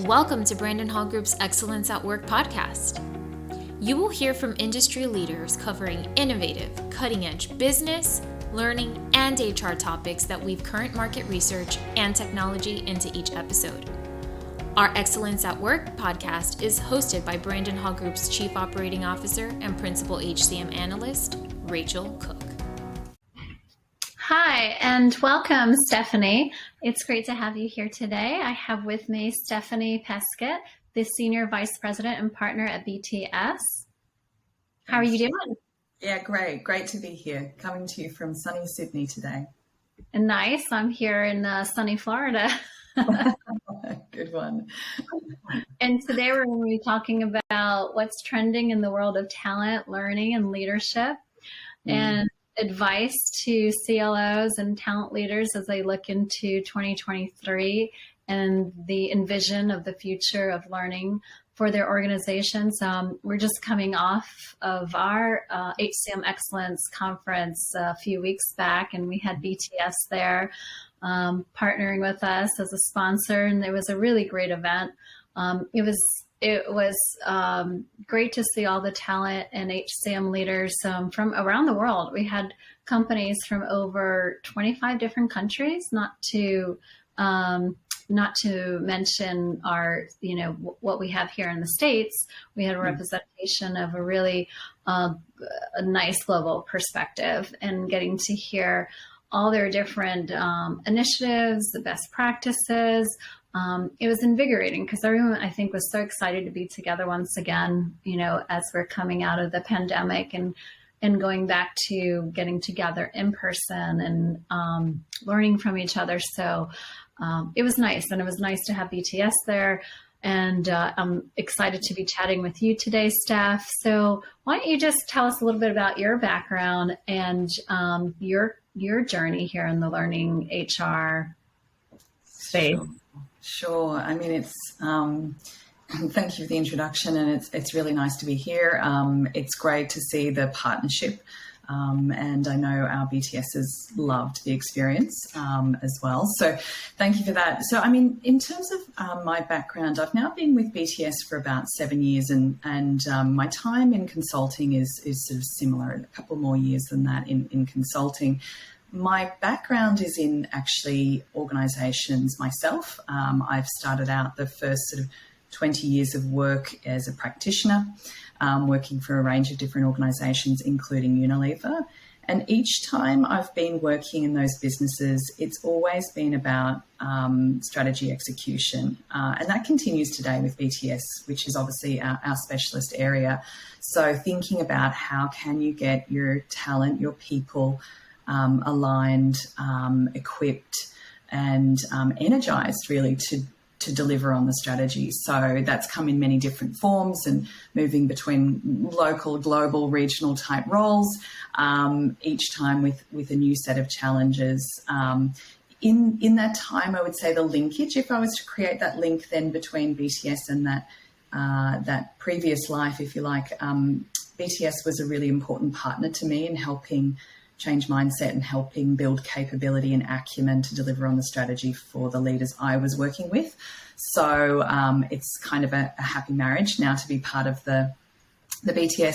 Welcome to Brandon Hall Group's Excellence at Work podcast. You will hear from industry leaders covering innovative, cutting-edge business, learning, and HR topics that weave current market research and technology into each episode. Our Excellence at Work podcast is hosted by Brandon Hall Group's Chief Operating Officer and Principal HCM Analyst, Rachel Cook. Hi, and welcome, Stephanie. It's great to have you here today. I have with me Stephanie Peskett, the Senior Vice President and Partner at BTS. How are you doing? Yeah, great. Great to be here. Coming to you from sunny Sydney today. Nice. I'm here in sunny Florida. Good one. And today we're going to be talking about what's trending in the world of talent, learning, and leadership, and advice to CLOs and talent leaders as they look into 2023 and the envision of the future of learning for their organizations. We're just coming off of our HCM Excellence Conference a few weeks back, and we had BTS there partnering with us as a sponsor, and it was a really great event. It was great to see all the talent and HCM leaders from around the world. We had companies from over 25 different countries, not to mention our, what we have here in the States. We had a representation of a really a nice global perspective, and getting to hear all their different initiatives, the best practices. It was invigorating because everyone, I think, was so excited to be together once again, as we're coming out of the pandemic and going back to getting together in person and learning from each other. So it was nice. And it was nice to have BTS there. And I'm excited to be chatting with you today, Steph. So why don't you just tell us a little bit about your background and your journey here in the learning HR space? Sure. I mean, it's thank you for the introduction, and it's really nice to be here. It's great to see the partnership, and I know our BTSers loved the experience as well. So thank you for that. So, I mean, in terms of my background, I've now been with BTS for about 7 years, and my time in consulting is sort of similar, a couple more years than that in consulting. My background is in actually organisations myself. I've started out the first sort of 20 years of work as a practitioner, working for a range of different organisations, including Unilever. And each time I've been working in those businesses, it's always been about strategy execution. And that continues today with BTS, which is obviously our specialist area. So thinking about how can you get your talent, your people, aligned, equipped, and energized really to deliver on the strategy. So that's come in many different forms and moving between local, global, regional type roles, each time with a new set of challenges. In that time, I would say the linkage, if I was to create that link then between BTS and that previous life, if you like, BTS was a really important partner to me in helping change mindset and helping build capability and acumen to deliver on the strategy for the leaders I was working with. So it's kind of a happy marriage now to be part of the BTS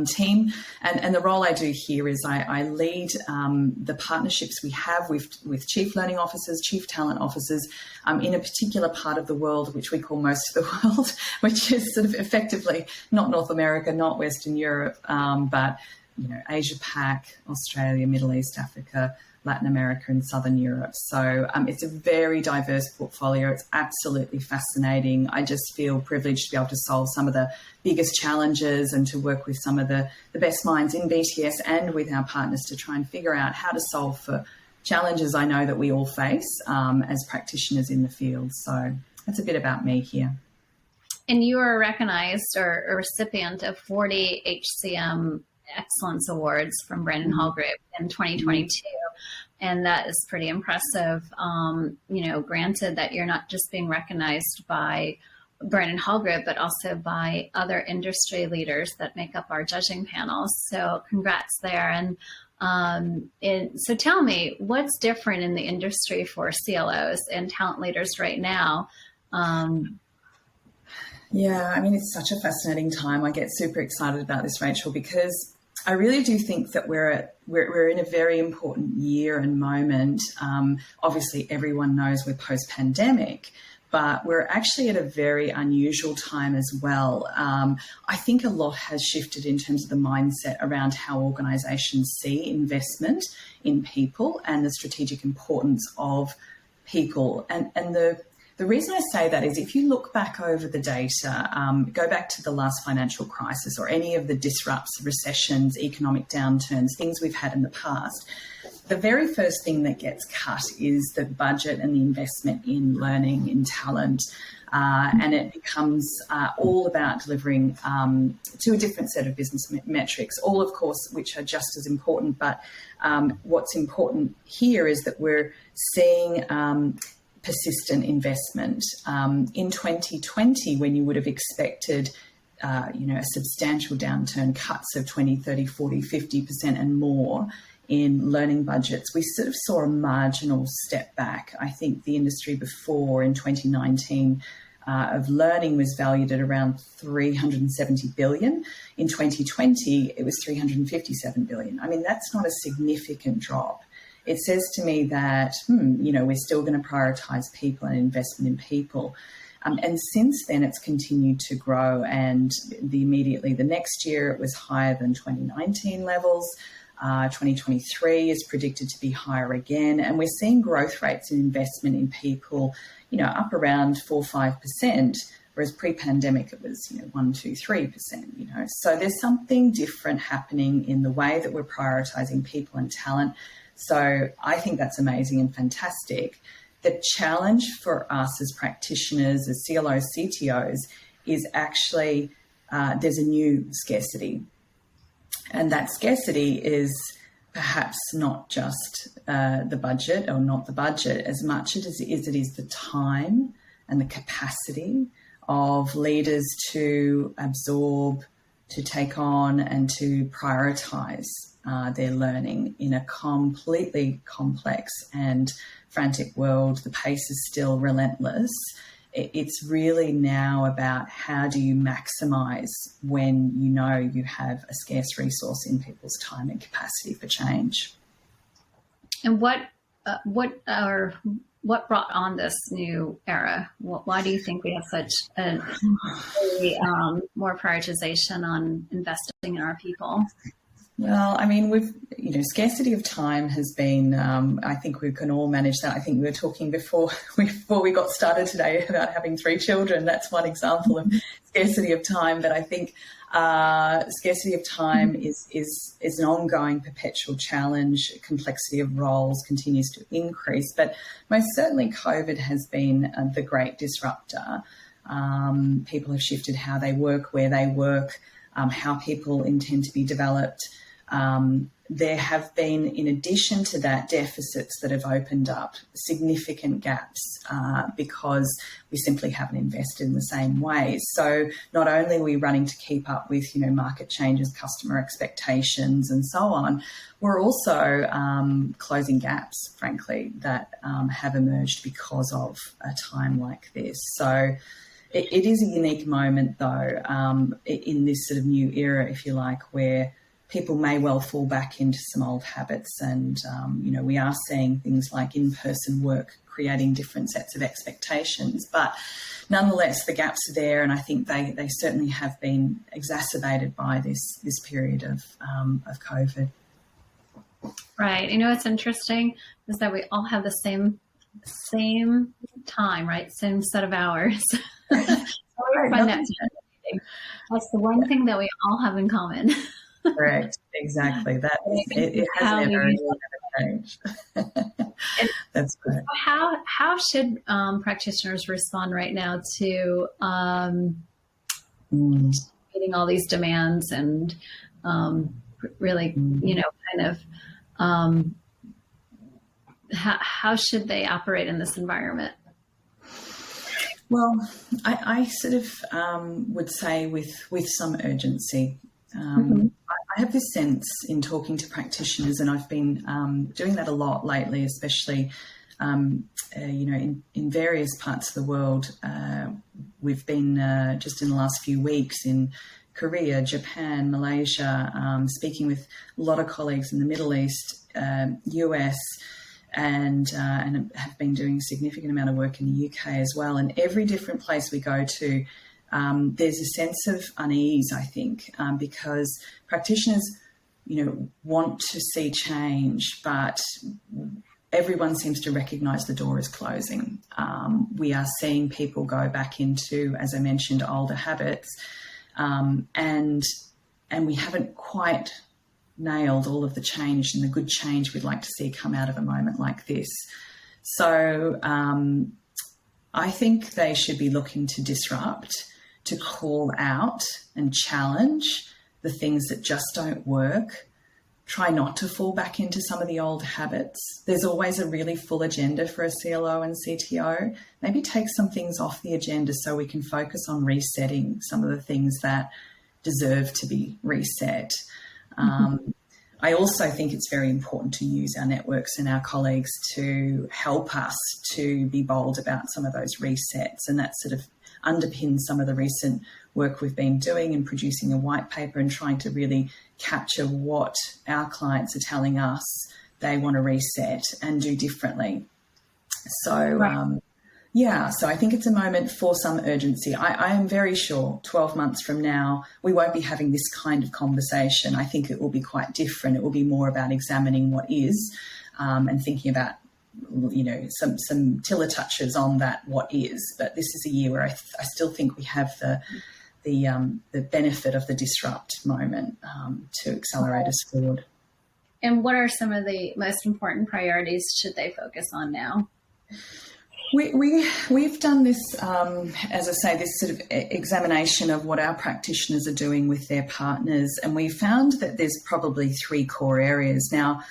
team. And the role I do here is I lead the partnerships we have with chief learning officers, chief talent officers in a particular part of the world, which we call most of the world, which is sort of effectively not North America, not Western Europe, but Asia Pac, Australia, Middle East, Africa, Latin America, and Southern Europe. So it's a very diverse portfolio. It's absolutely fascinating. I just feel privileged to be able to solve some of the biggest challenges and to work with some of the best minds in BTS and with our partners to try and figure out how to solve for challenges I know that we all face as practitioners in the field. So that's a bit about me here. And you are recognized or a recipient of 40 HCM Excellence Awards from Brandon Hall Group in 2022. And that is pretty impressive. Granted that you're not just being recognized by Brandon Hall Group, but also by other industry leaders that make up our judging panels. So congrats there. And so tell me, what's different in the industry for CLOs and talent leaders right now Yeah, I mean, it's such a fascinating time. I get super excited about this, Rachel, because I really do think that we're in a very important year and moment. Obviously, everyone knows we're post-pandemic, but we're actually at a very unusual time as well. I think a lot has shifted in terms of the mindset around how organisations see investment in people and the strategic importance of people. And the reason I say that is if you look back over the data, go back to the last financial crisis or any of the disrupts, recessions, economic downturns, things we've had in the past, the very first thing that gets cut is the budget and the investment in learning, in talent, and it becomes all about delivering to a different set of business metrics, all, of course, which are just as important. But what's important here is that we're seeing persistent investment. In 2020, when you would have expected a substantial downturn, cuts of 20, 30, 40, 50% and more in learning budgets, we sort of saw a marginal step back. I think the industry before in 2019 of learning was valued at around 370 billion. In 2020, it was 357 billion. I mean, that's not a significant drop. It says to me that, we're still going to prioritise people and investment in people. And since then, it's continued to grow. And immediately the next year, it was higher than 2019 levels. 2023 is predicted to be higher again. And we're seeing growth rates in investment in people, up around 4-5%. Whereas pre-pandemic, it was 1-3%. So there's something different happening in the way that we're prioritising people and talent. So I think that's amazing and fantastic. The challenge for us as practitioners, as CLOs, CTOs, is actually there's a new scarcity. And that scarcity is perhaps not just the budget or not the budget as much as it is the time and the capacity of leaders to absorb, to take on and to prioritise their learning in a completely complex and frantic world. The pace is still relentless. It's really now about how do you maximise when you have a scarce resource in people's time and capacity for change. And what brought on this new era? Why do you think we have such a more prioritization on investing in our people? Well, I mean, scarcity of time has been, I think we can all manage that. I think we were talking before we got started today about having 3 children. That's one example of scarcity of time. But I think scarcity of time is an ongoing perpetual challenge. Complexity of roles continues to increase. But most certainly COVID has been the great disruptor. People have shifted how they work, where they work, how people intend to be developed. There have been, in addition to that, deficits that have opened up, significant gaps because we simply haven't invested in the same way. So not only are we running to keep up with, market changes, customer expectations and so on, we're also closing gaps, frankly, that have emerged because of a time like this. So it is a unique moment, though, in this sort of new era, if you like, where people may well fall back into some old habits. And, we are seeing things like in-person work creating different sets of expectations. But nonetheless, the gaps are there, and I think they certainly have been exacerbated by this period of COVID. Right. What's interesting is that we all have the same time, right? Same set of hours. That's the one thing that we all have in common. Correct. Exactly. That it has never changed. That's right. How should practitioners respond right now to meeting all these demands and really, how should they operate in this environment? Well, I sort of would say with some urgency. I have this sense in talking to practitioners, and I've been doing that a lot lately, especially in various parts of the world we've been just in the last few weeks in Korea, Japan, Malaysia, speaking with a lot of colleagues in the Middle East, US, and have been doing a significant amount of work in the UK as well. And every different place we go to, there's a sense of unease, I think, because practitioners, want to see change, but everyone seems to recognise the door is closing. We are seeing people go back into, as I mentioned, older habits, and we haven't quite nailed all of the change and the good change we'd like to see come out of a moment like this. So I think they should be looking to disrupt, to call out and challenge the things that just don't work. Try not to fall back into some of the old habits. There's always a really full agenda for a CLO and CTO. Maybe take some things off the agenda so we can focus on resetting some of the things that deserve to be reset. I also think it's very important to use our networks and our colleagues to help us to be bold about some of those resets, and that sort of underpins some of the recent work we've been doing and producing a white paper and trying to really capture what our clients are telling us they want to reset and do differently. So, so I think it's a moment for some urgency. I am very sure 12 months from now, we won't be having this kind of conversation. I think it will be quite different. It will be more about examining what is and thinking about, some tiller touches on that what is. But this is a year where I still think we have the benefit of the disrupt moment to accelerate us forward. And what are some of the most important priorities should they focus on now? We've done this, as I say, this sort of examination of what our practitioners are doing with their partners, and we found that there's probably 3 core areas. Now,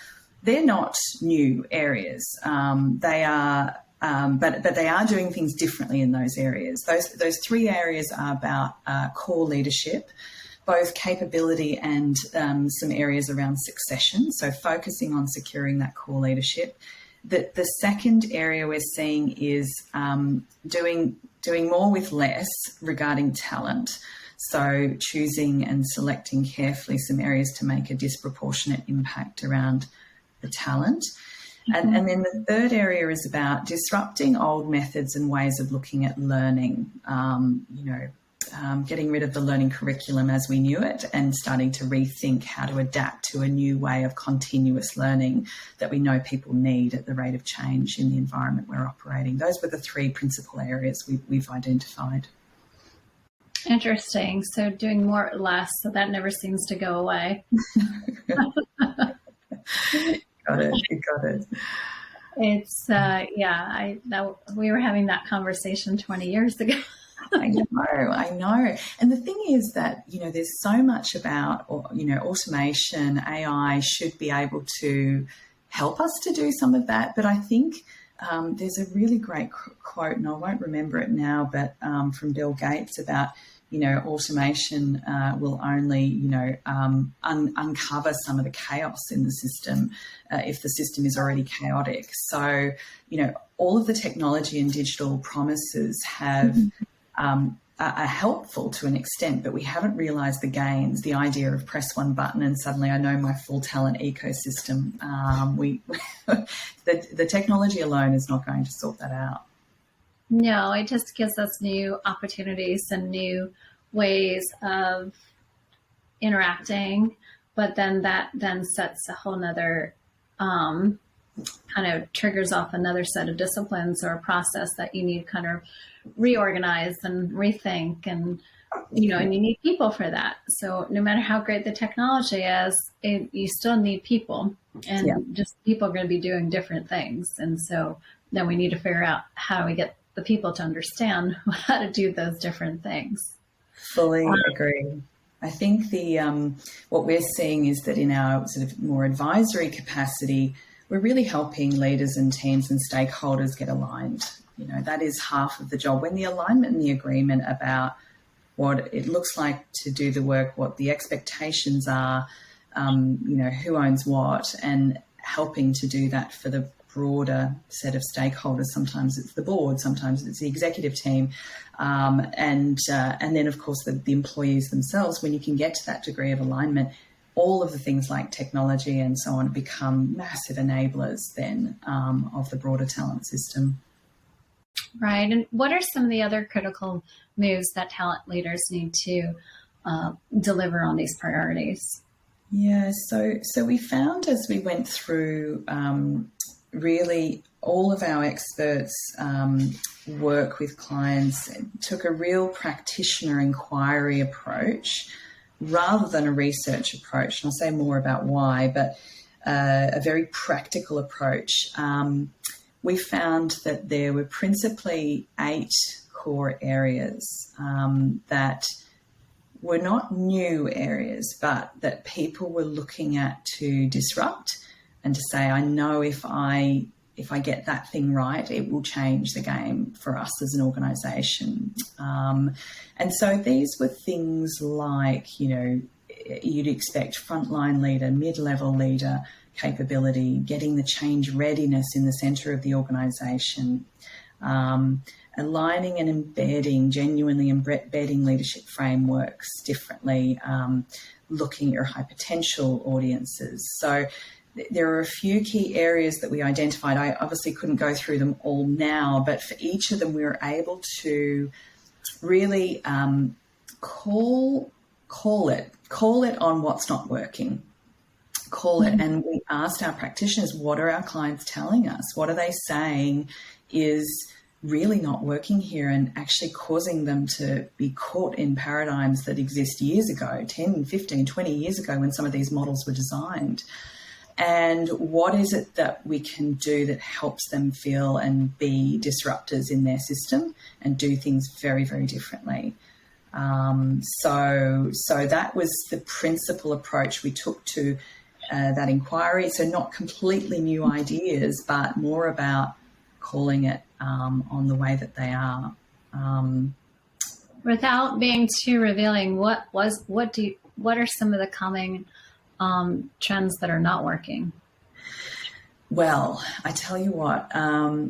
they're not new areas. They are, but they are doing things differently in those areas. Those 3 areas are about core leadership, both capability and some areas around succession. So focusing on securing that core leadership. The second area we're seeing is doing more with less regarding talent. So choosing and selecting carefully some areas to make a disproportionate impact around the talent. And then the third area is about disrupting old methods and ways of looking at learning, getting rid of the learning curriculum as we knew it and starting to rethink how to adapt to a new way of continuous learning that we know people need at the rate of change in the environment we're operating. Those were the 3 principal areas we've identified. Interesting. So doing more or less, so that never seems to go away. Got it. It's, we were having that conversation 20 years ago. I know. And the thing is that, there's so much about, automation, AI should be able to help us to do some of that. But I think there's a really great quote, and I won't remember it now, but from Bill Gates about, automation will only, uncover some of the chaos in the system if the system is already chaotic. So, all of the technology and digital promises have are helpful to an extent, but we haven't realised the gains, the idea of press one button and suddenly I know my full talent ecosystem. The technology alone is not going to sort that out. No, it just gives us new opportunities and new ways of interacting, but then that sets a whole nother kind of triggers off another set of disciplines or a process that you need to kind of reorganize and rethink, and and you need people for that. So no matter how great the technology is, you still need people, and just people are going to be doing different things. And so then we need to figure out how do we get the people to understand how to do those different things. Fully agree. I think what we're seeing is that in our sort of more advisory capacity, we're really helping leaders and teams and stakeholders get aligned. That is half of the job. When the alignment and the agreement about what it looks like to do the work, what the expectations are, who owns what, and helping to do that for the broader set of stakeholders. Sometimes it's the board, sometimes it's the executive team, and then of course the employees themselves. When you can get to that degree of alignment, all of the things like technology and so on become massive enablers then of the broader talent system. Right. And what are some of the other critical moves that talent leaders need to deliver on these priorities? Yeah, so we found as we went through really all of our experts work with clients, took a real practitioner inquiry approach rather than a research approach. And I'll say more about why, but a very practical approach. We found that there were principally 8 core areas that were not new areas, but that people were looking at to disrupt and to say, I know if I get that thing right, it will change the game for us as an organisation. And so these were things like, you'd expect frontline leader, mid-level leader capability, getting the change readiness in the centre of the organisation, aligning and genuinely embedding leadership frameworks differently, looking at your high potential audiences. So there are a few key areas that we identified. I obviously couldn't go through them all now, but for each of them we were able to really call it on what's not working. Call it. And we asked our practitioners, what are our clients telling us? What are they saying is really not working here and actually causing them to be caught in paradigms that exist years ago, 10, 15, 20 years ago when some of these models were designed? And what is it that we can do that helps them feel and be disruptors in their system and do things very, very differently? So that was the principal approach we took to that inquiry. So not completely new ideas, but more about calling it on the way that they are. Without being too revealing, what are some of the coming trends that are not working? Well, I tell you what I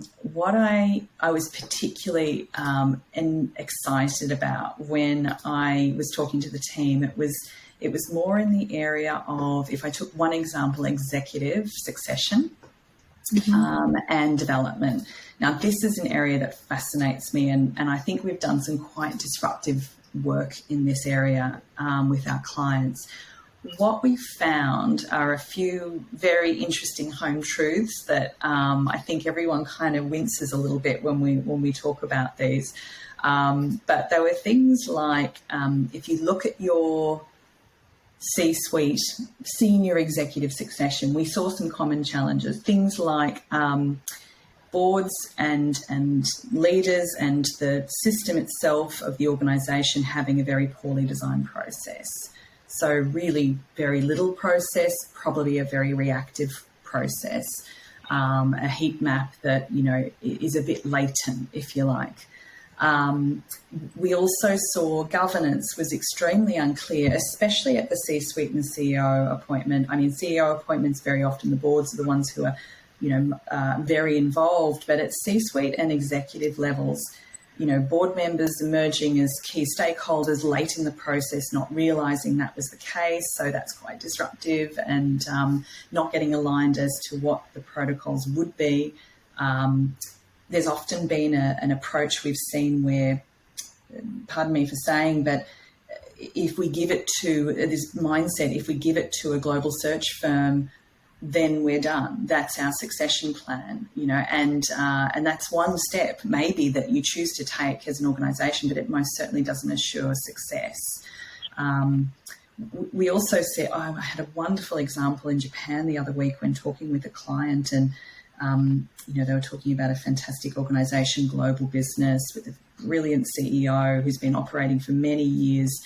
was particularly excited about when I was talking to the team, it was more in the area of, if I took one example, executive succession. And development. Now, this is an area that fascinates me, and I think we've done some quite disruptive work in this area with our clients. What we found are a few very interesting home truths that I think everyone kind of winces a little bit when we talk about these. But there were things like, if you look at your C-suite, senior executive succession, we saw some common challenges, things like boards and leaders and the system itself of the organisation having a very poorly designed process. So really very little process, probably a very reactive process, a heat map that, is a bit latent, if you like. We also saw governance was extremely unclear, especially at the C-suite and the CEO appointment. I mean, CEO appointments, very often the boards are the ones who are, very involved, but at C-suite and executive levels, board members emerging as key stakeholders late in the process, not realising that was the case. So that's quite disruptive and not getting aligned as to what the protocols would be. There's often been an approach we've seen where, pardon me for saying, but if we give it to this mindset, if we give it to a global search firm, then we're done. That's our succession plan, and that's one step maybe that you choose to take as an organisation, but it most certainly doesn't assure success. We also said, I had a wonderful example in Japan the other week when talking with a client, and they were talking about a fantastic organisation, global business with a brilliant CEO who's been operating for many years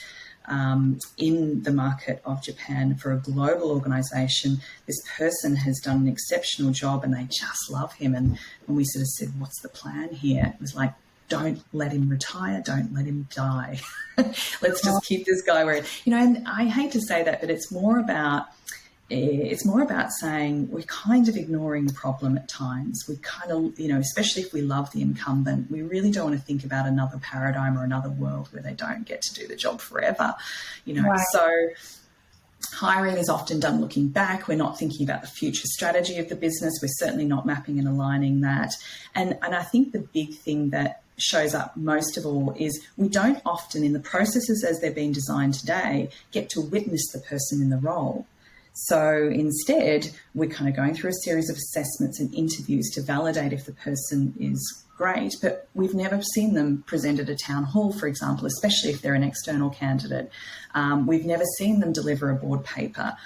in the market of Japan for a global organisation. This person has done an exceptional job and they just love him. And when we sort of said, what's the plan here? It was like, don't let him retire, don't let him die. Let's just keep this guy where, and I hate to say that, but it's more about it's more about saying we're kind of ignoring the problem at times. We kind of, especially if we love the incumbent, we really don't want to think about another paradigm or another world where they don't get to do the job forever, Right. So hiring is often done looking back. We're not thinking about the future strategy of the business. We're certainly not mapping and aligning that. And I think the big thing that shows up most of all is we don't often, in the processes as they're being designed today, get to witness the person in the role. So instead, we're kind of going through a series of assessments and interviews to validate if the person is great, but we've never seen them present at a town hall, for example, especially if they're an external candidate. We've never seen them deliver a board paper.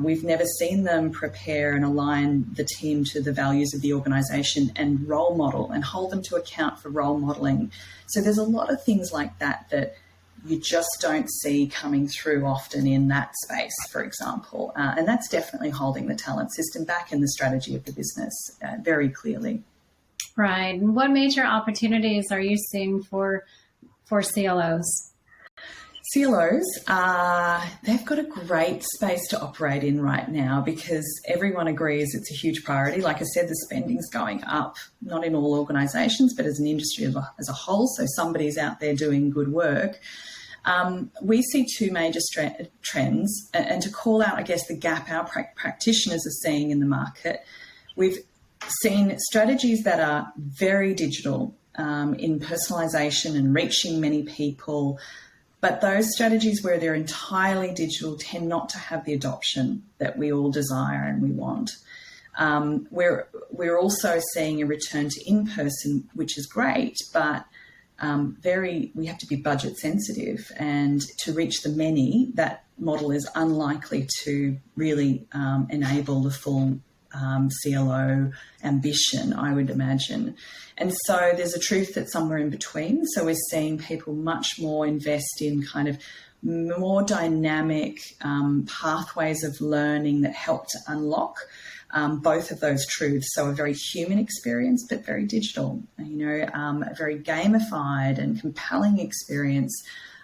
We've never seen them prepare and align the team to the values of the organisation and role model and hold them to account for role modelling. So there's a lot of things like that that you just don't see coming through often in that space, for example. And that's definitely holding the talent system back in the strategy of the business very clearly. Right. And what major opportunities are you seeing for CLOs? CLOs, they've got a great space to operate in right now because everyone agrees it's a huge priority. Like I said, the spending's going up, not in all organisations, but as an industry as a whole. So somebody's out there doing good work. We see two major trends, and to call out, I guess, the gap our practitioners are seeing in the market. We've seen strategies that are very digital in personalisation and reaching many people. But those strategies where they're entirely digital tend not to have the adoption that we all desire and we want. We're also seeing a return to in-person, which is great, but we have to be budget sensitive, and to reach the many, that model is unlikely to really enable the full CLO ambition, I would imagine. And so there's a truth that's somewhere in between. So we're seeing people much more invest in kind of more dynamic pathways of learning that help to unlock both of those truths. So a very human experience, but very digital, a very gamified and compelling experience,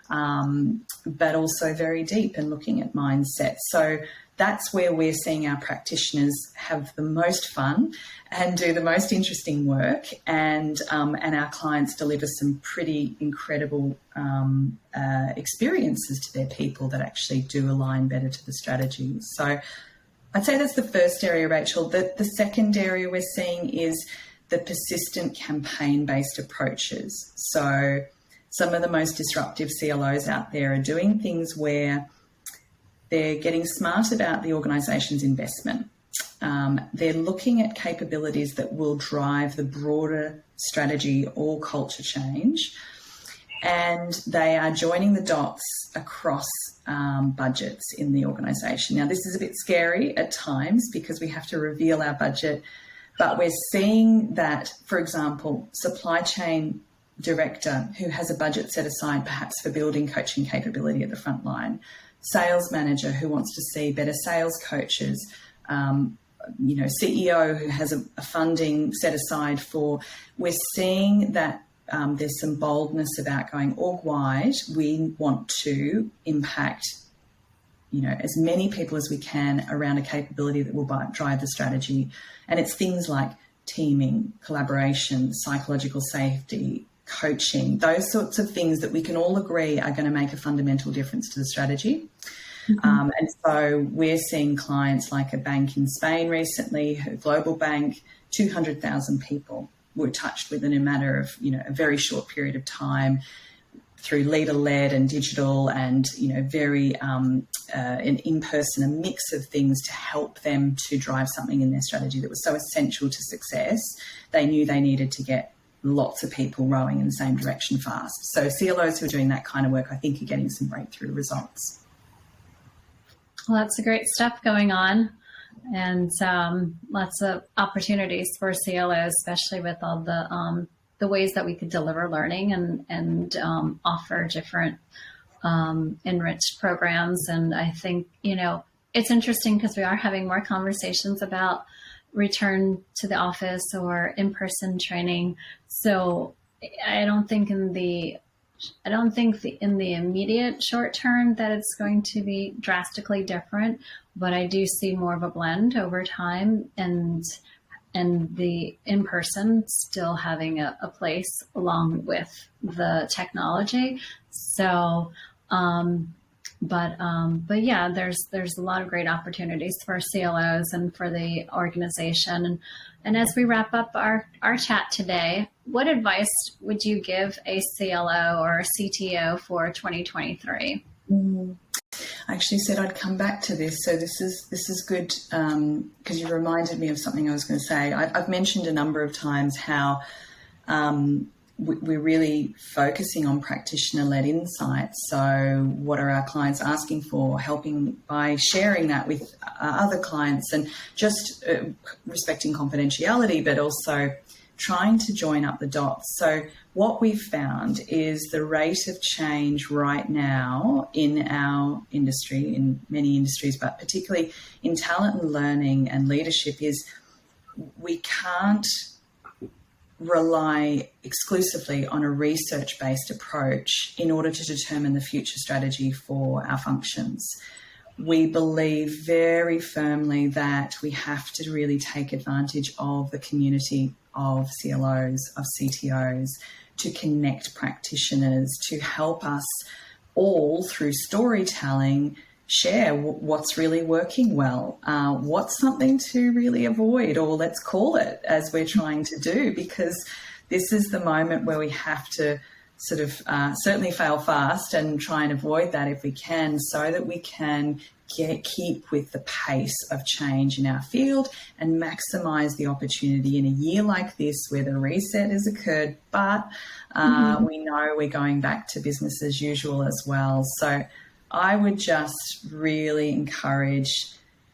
but also very deep and looking at mindset. So that's where we're seeing our practitioners have the most fun and do the most interesting work, and our clients deliver some pretty incredible experiences to their people that actually do align better to the strategy. So I'd say that's the first area, Rachel. The second area we're seeing is the persistent campaign-based approaches. So some of the most disruptive CLOs out there are doing things where they're getting smart about the organisation's investment. They're looking at capabilities that will drive the broader strategy or culture change, and they are joining the dots across budgets in the organisation. Now, this is a bit scary at times because we have to reveal our budget, but we're seeing that, for example, supply chain director who has a budget set aside perhaps for building coaching capability at the front line, sales manager who wants to see better sales coaches, CEO who has a funding set aside for. We're seeing that there's some boldness about going org-wide. We want to impact, as many people as we can around a capability that will drive the strategy. And it's things like teaming, collaboration, psychological safety, coaching, those sorts of things that we can all agree are going to make a fundamental difference to the strategy. Mm-hmm. And so we're seeing clients like a bank in Spain recently, a global bank, 200,000 people were touched within a matter of, a very short period of time through leader-led and digital and, very in-person, a mix of things to help them to drive something in their strategy that was so essential to success. They knew they needed to get lots of people rowing in the same direction fast. So CLOs who are doing that kind of work, I think, are getting some breakthrough results. Well, that's a great stuff going on, and lots of opportunities for CLOs, especially with all the ways that we could deliver learning and offer different enriched programs. And I think, it's interesting because we are having more conversations about return to the office or in-person training. So I don't think in the I don't think in the immediate short term that it's going to be drastically different, but I do see more of a blend over time, and the in-person still having a place along with the technology. So, but yeah, there's a lot of great opportunities for CLOs and for the organization. And as we wrap up our chat today, what advice would you give a CLO or a CTO for 2023? I actually said I'd come back to this, so this is good because you reminded me of something I was going to say. I've mentioned a number of times how we're really focusing on practitioner-led insights. So what are our clients asking for, helping by sharing that with other clients, and just respecting confidentiality, but also trying to join up the dots. So what we've found is the rate of change right now in our industry, in many industries, but particularly in talent and learning and leadership, is we can't rely exclusively on a research-based approach in order to determine the future strategy for our functions. We believe very firmly that we have to really take advantage of the community of CLOs, of CTOs, to connect practitioners, to help us all through storytelling share what's really working well, what's something to really avoid, or let's call it, as we're trying to do, because this is the moment where we have to sort of certainly fail fast and try and avoid that if we can, so that we can keep with the pace of change in our field and maximize the opportunity in a year like this where the reset has occurred, but we know we're going back to business as usual as well. So I would just really encourage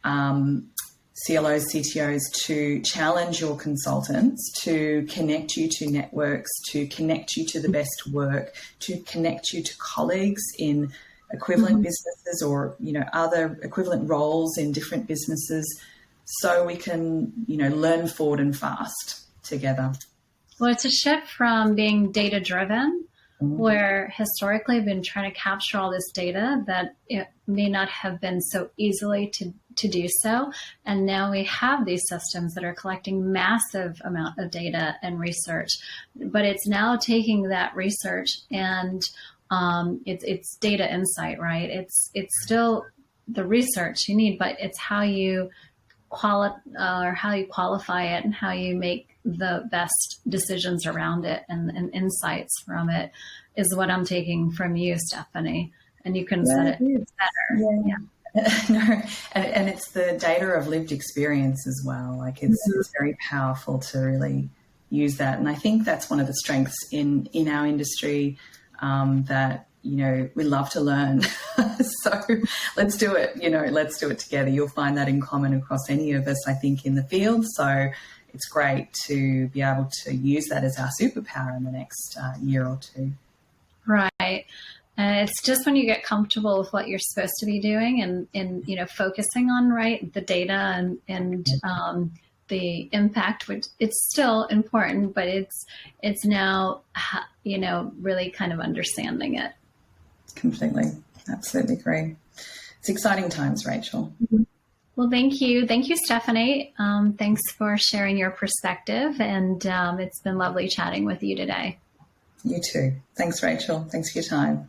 CLOs, CTOs to challenge your consultants, to connect you to networks, to connect you to the best work, to connect you to colleagues in equivalent businesses, or, you know, other equivalent roles in different businesses, so we can, you know, learn forward and fast together. Well, it's a shift from being data driven, where historically I've been trying to capture all this data that it may not have been so easily to do so. And now we have these systems that are collecting massive amount of data and research, but it's now taking that research and it's data insight, right? It's still the research you need, but it's how you qualify it and how you make the best decisions around it and insights from it is what I'm taking from you, Stephanie. And you can set it better. Yeah. No, and it's the data of lived experience as well. Like it's very powerful to really use that. And I think that's one of the strengths in our industry, that, you know, we love to learn. So let's do it, you know, let's do it together. You'll find that in common across any of us, I think, in the field. So it's great to be able to use that as our superpower in the next year or two. Right. And it's just when you get comfortable with what you're supposed to be doing and you know, focusing on, right, the data and the impact, which it's still important, but it's now, you know, really kind of understanding it. Completely. Absolutely agree. It's exciting times, Rachel. Well, thank you. Thank you, Stephanie. Thanks for sharing your perspective. And it's been lovely chatting with you today. You too. Thanks, Rachel. Thanks for your time.